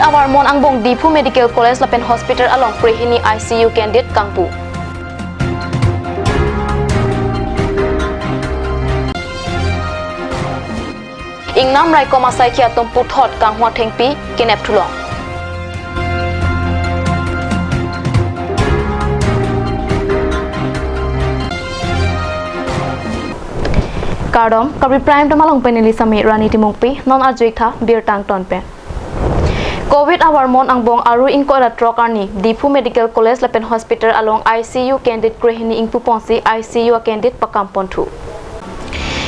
COVID awar mon angbong Dipu Medical College lapen hospital along prehini ICU candidate Kangpu. Ingnam rai koma sai kia tum puthot kang hwa thengpi kinep thulong. Kardom Karbi Prime Tamalong Penili Sami Rani Timongpi non arjuikha bir tang tonpe. COVID awar mon angbong aru inkora trokarni Dipu Medical College lapen hospital along ICU candidate krehini ingpu ponsi ICU candidate pakampontu.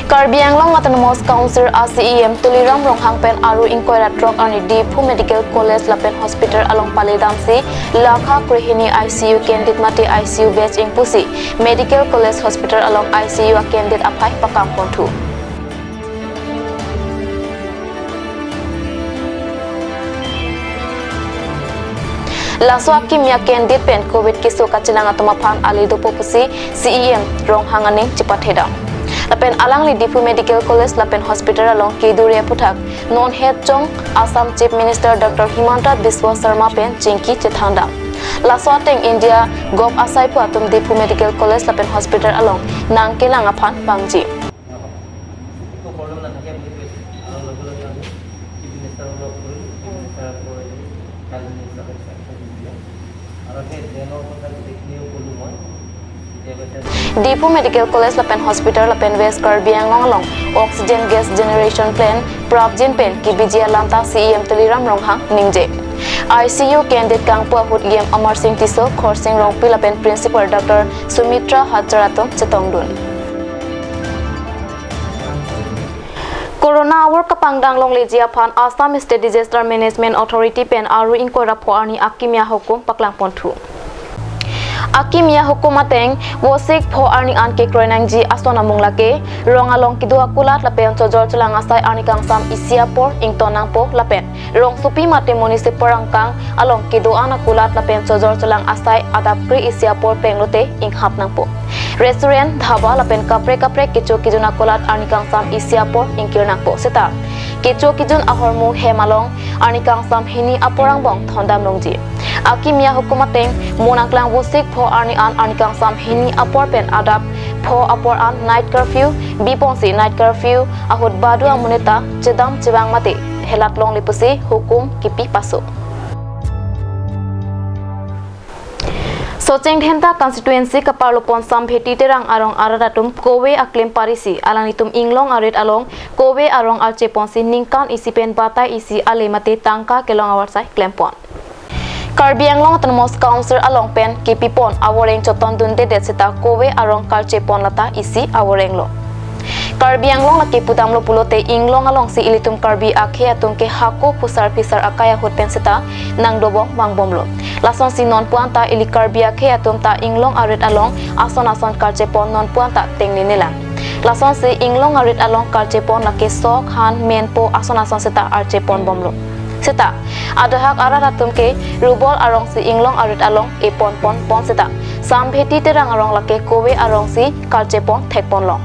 Karbi Anglong Autonomous Council ACEM tuliram ronghang pen aru inkora trokarni Dipu Medical College lapen hospital along Paledamsi lakha krehini ICU candidate mate ICU batch ingpusi Medical College Hospital along ICU candidate apai pakampontu. Laso kimia candidate pen COVID kisu kacilang atumapang alido popusi CEM ronghang aning cepat hedang. Lapen alang li Dipu Medical College lapen hospital along Kidure Puthak non head chong Assam Chief Minister Dr. Himanta Biswa Sharma pen chinki chethanda. Laso teng India gop asai pu atum Dipu Medical College lapen hospital along nangkelang aphan bangji. Dipu Medical College lapen hospital lapen West Karbi Anglong oxygen gas generation plan Prabjin pen kibijia lanta CEM tuliram ronghang ningje. ICU candidate Kangpu ahut game Amar Singh Tiso Khorsing Rongpi lapen principal Dr. Sumitra Hajaratom Chetongdun. Corona awar kapangdang long lejia phan Assam State Disaster Management Authority pen aru inkora phoarni akimia hukum paklang pontu. Akimia hukumateng wosik pho arning an ke kroinang ji asona munglake rongalong kidua kulat lapen chojor chulang asai arnikang sam isiapor ingtonang po lapen rong supi mate municipal rangkang along kidua na kulat lapen chojor chulang asai adapkri isiapor penglote inghap nang po restaurant dhaba lapen kapre kicho kijuna kulat arnikang sam isiapor ingkirnang po seta kicho kijun ahormu hemalong arnikang sam hini aporang bong thondam longji Akimia hukumateng monaklang wosik pho arni an arnikang sam hini apor pen adap pho apor an night curfew biponsi night curfew ahut badu amuneta chedam chebang mate helat long lipusi hukum kipi paso. Socheng Dhenta constituency kaparlopon sam bheti terang arong aradatum kowe aklem parisi alanitum inglong arit along kowe arong alcheponsi ningkan isipen batai isi alemate tangka kelong awarsai klempon. Karbi Anglong Autonomous Council along pen kipipon aworeng choton dunde desita kowe arong kalchepon lata isi aworeng lo. Karbi Anglong laki pudamlo pulote inglong along si ilitum Karbi akhe atum ke hako pusar pisar akaya hut pensita nang dobong wangbomlo. Lason si non puanta ili Karbi akhe atum ta inglong arit along ason kalchepon non puanta tengni nilang. Lason si inglong arit along kalchepon laki sok han menpo ason sita archepon bomlo. Seta adahak araratum ke rubol arong si inglong arit along epon pon seta sambheti terang arong lake kowe arong si kalchepon thekpon long.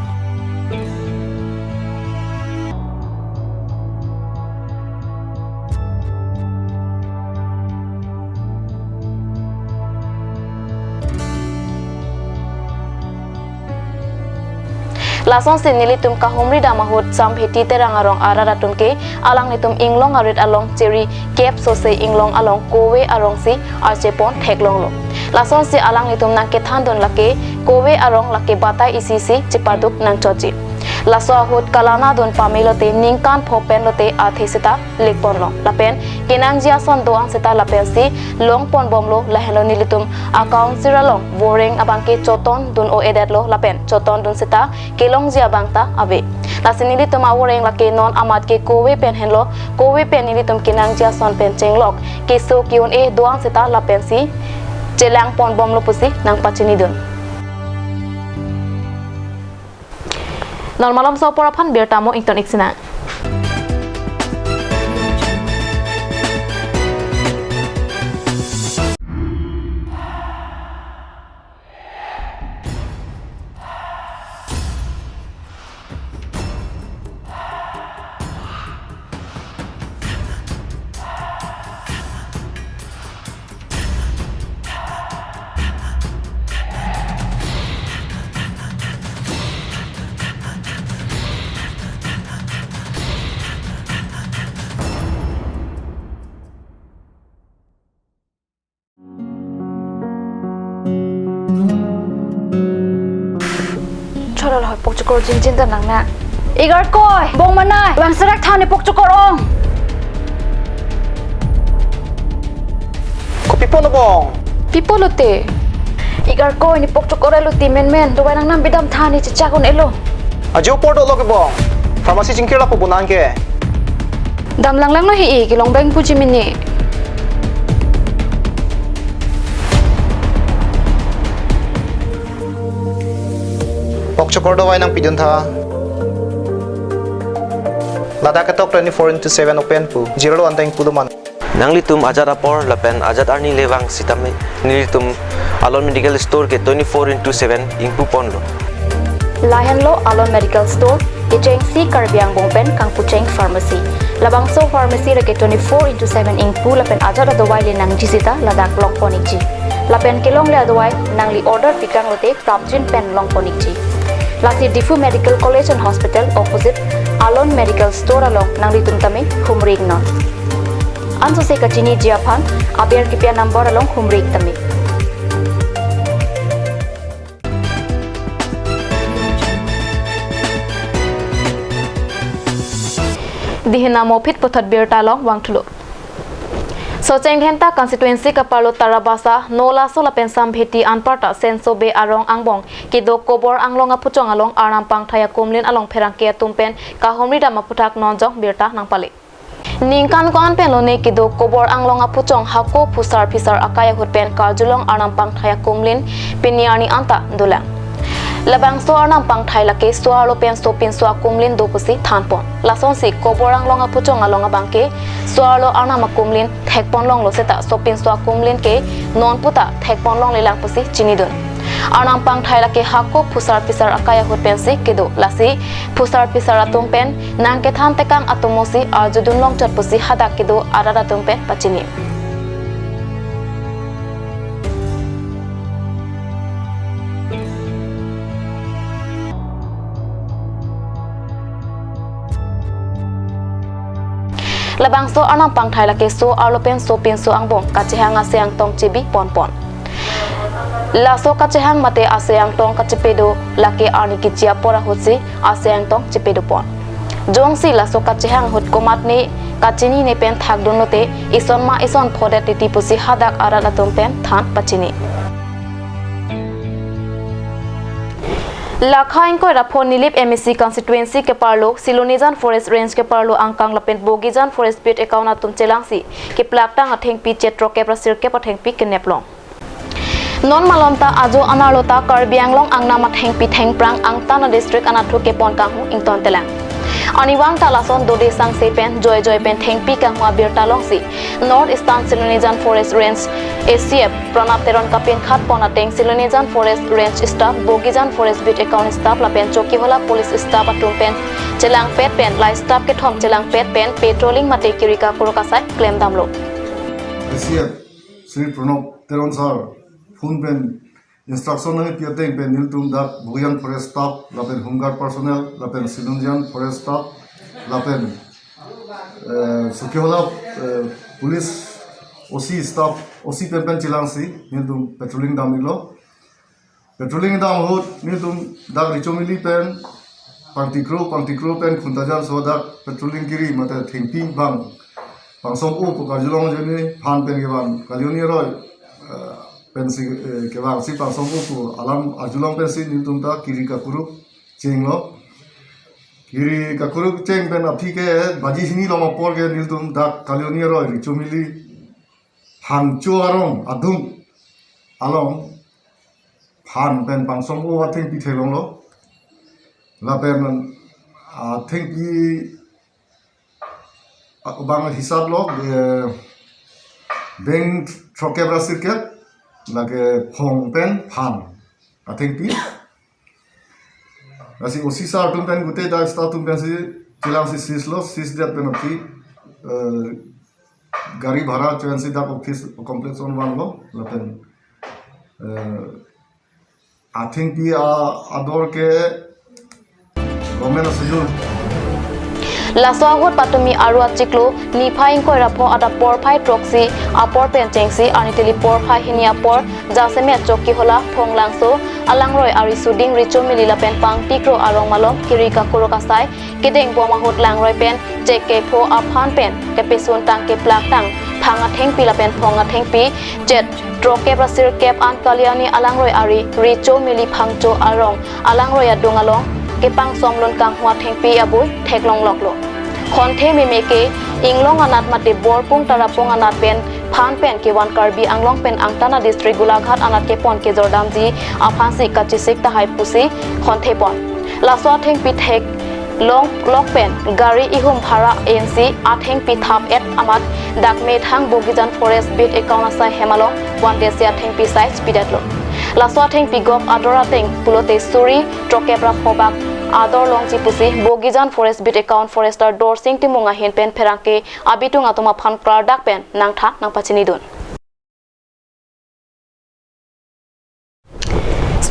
Lason sinilitum kahumri damahut sambheti terang arong araratum ke alang nitum inglong arit along cheri cap sose inglong along kowe arong si archepon theklong lo. Lason si alang nitum nang ke thandon lake kowe arong lake batai isisi chipaduk nang choji. Laso ahut kalana don pamilote ningkan phopen lote athesita lekpon lo. Lapen kinang jia son doang seta lapen si long pon bomlo lahelo nilitum account siralong boreng abangke choton dun o edet lo lapen choton dun seta kelong jia bangta ave. Lasin nilitum aworeng lake non amat ke kowe pen henlo kowe pen nilitum kinang jia son pen chenglok ke so kiun e doang seta lapen si chelang pon bomlo pusi nang pachini dun. Normalam so poraphan bertamo ington iksina. rồi bốc cho cô chín chín tận nặng nè igar coi bông mà này bằng sẽ rắc than để bốc cho cô ông có pipo nó bong pipo lo te igar coi ni bốc cho cô đây lo ti men men đồ nang nam bidam than ni chicha con elo ajo porto lo ke bong pharmacy jingkir la po bunan ke dam lang lang no hi ki long beng puji mini bok chokor do wai nang pidun tha lada ka tok 24/7 open pu zero anteng pu man nangli tum ajat apor lapen ajat arni lewang sitame nili tum alon medical store ke 24/7 ingpu pon lo lahen lo alon medical store icheng si karbiang bongpen kang pucheng pharmacy labang so pharmacy reke 24/7 ingpu lapen ajat adawai le nang jisita ladak long ponikji lapen kelong le adawai nangli order pikang lote prapjin pen long ponikji lasi difu medical college and hospital opposite alon medical store along nangli tumtame humring non anso se kachini jiaphan aber kipia number along humring tame dihina mofit pothat berta long wangthulo so chenghenta constituency ka parlo tarabasa nola sola pensam bheti anparta senso be arong angbong kido kobor anglonga puchong along aram pangthaya kumlin along pherangke tumpen ka homri dama puthak nonjong berta nangpale ningkan kon pelone kido kobor anglonga puchong hako pusar pisar akaya hutpen karjulong aram pangthaya kumlin piniani anta dulang labang so anam pangthai lake swalo pen so pin swa kumlin dopusi thanpon lason si koborang longa puchong alonga bangke swalo anama kumlin thekpon long lo seta so pin swa kumlin ke non puta thekpon long lelang pusi chinidon anam pangthai lake hako phusar pisar akaya hotpen si kedo lasi phusar pisar atum pen nang ke tham tekang atomosi arjudun long chat pusi hada kedo arara tum pen pachini labang so anang pangthai lake so arlopen so pin so angbong kachehang aseang tong chibi pon pon la so kachehang mate aseang tong kachepedo lake arni kichia pora hotsi aseang tong chepedo pon jongsi la so kachehang hot komat ne kachini ne pen thak donote ison ma ison phode titi pusi hadak arala tom pen than pachini lakhain ko rapon nilip MSC constituency ke parlo silonijan forest range ke parlo angkang lapen bogijan forest pit account atum chelangsi ke plaktang atheng pi chetro ke prasir ke patheng pi keneplong non malomta ajo analota Karbi anglong angna matheng pi theng prang angtana district anathu ke pon kang hu ington telang aniwang talason dode sang se pen joy pen theng pi kang wa bir talongsi north eastern silonijan forest range ACF pranap teron kapin khat pona teng silonijan forest range staff bogijan forest bit account staff la pen choki hola police staff atum pen chelang pet pen lai staff ke thom chelang pet pen patrolling mate kirika korokasai claim damlo ACF Sri Pranap teron sar phone pen instruction nang piateng pen niltum dak bogijan forest staff la pen homeguard personnel la pen silonijan forest staff la pen choki hola police OC staff OC pen chilang si niltum patrolling damilo patrolling dam hot niltum dak richomili pen party crew pen khuntajan so dak patrolling kiri mate thingping bang pangsom u pokajulong jeni phan pen ge ban kalioni roi pen si ke bang si pangsom u alam ajulong pen si niltum ta kiri ka kuru chenglo kiri ka kuru cheng pen api ke baji hini loma por ge niltum dak kalioni roi richomili hangchu arong adum along phan pen pangsom u athing pi thelong lo la pen athing pi bang hisab lo beng troke brasir ke lage phong pen phan athing pi asi osi sa tum pen gute da sta tum pen si chilang si sis lo sis dat pen api गाड़ी भाड़ा चौंसी तक office complex on one लो लपेन I think भी आदोर के गवर्नमेंट सजुल Laso agot patumi aru achiklo niphai koi rapho ada porphai troxi apor penchengsi ani teli porphai hinia por jaseme chokki hola phonglangso alangroi ari suding richo milila pen pang tikro arong malom kirika kurokasai kedeng boma hot langroi pen jeke pho aphan pen kepesun tang ke plak tang phanga theng pila pen phonga theng pi jet troke brasir kep an kaliani alangroi ari richo mili phangcho arong alangroi adungalong kepang somlon kang hwa theng pi abui theklong loklo khonthe mimeke inglong anat mate borpung tarapung anat pen phan pen ke wan karbi anglong pen angtana district gulaghat anat ke pon ke jordamji aphansi kachisik ta hai pusi khonthe pon laswa theng pi thek long lok pen gari ihum phara anc atheng pi thap et amat dakme thang bogijan forest bit account asai hemalong one desia theng pi sai speedet lo laswa theng pi gop adora teng pulote suri trokebra phobak ador longji pusi bogijan forest bit account forester dor sing timunga hen pen pherangke abitung atoma phan product pen nangtha nangpachini dun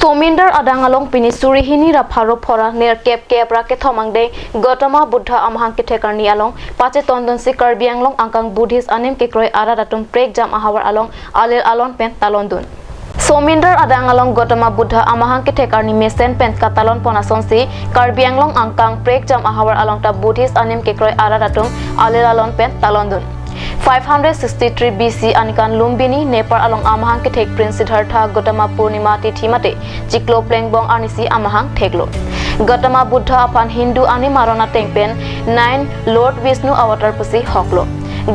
Sominder adangalong pini surihini rapharo phora ner kep kepra ke thomangde gotama buddha amhang ke thekarni along pache tondon si karbi anglong angkang buddhist anim ke kroi ara datum prek jam ahawar along alel alon pen talondun Sominder adangalong gotama buddha amahang ke thekarni mesen pen katalon ponason si karbi anglong angkang prek jam ahawar along ta buddhist anim ke kroi ara datum alel alon pen talondun 563 BC anikan lumbini nepar along amahang ke thek prince siddhartha gotama purnima tithi mate chiklo plengbong anisi amahang theklo gotama buddha aphan hindu ani marona tengpen 9 lord vishnu avatar pusi hoklo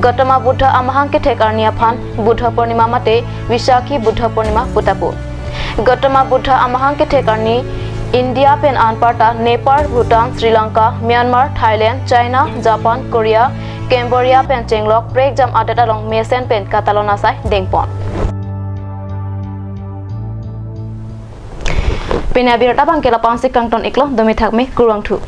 gotama buddha amahang ke thek arni aphan buddha purnima mate vishakhi buddha purnima putapu gotama buddha amahang ke thek arni India pen anparta Nepal Bhutan Sri Lanka Myanmar Thailand China Japan Korea Cambodia pen chenglok prek jam adat along mesen pen katalona sai dengpon Pena birata bangkela pansi kangton iklo domi thakme kurang thu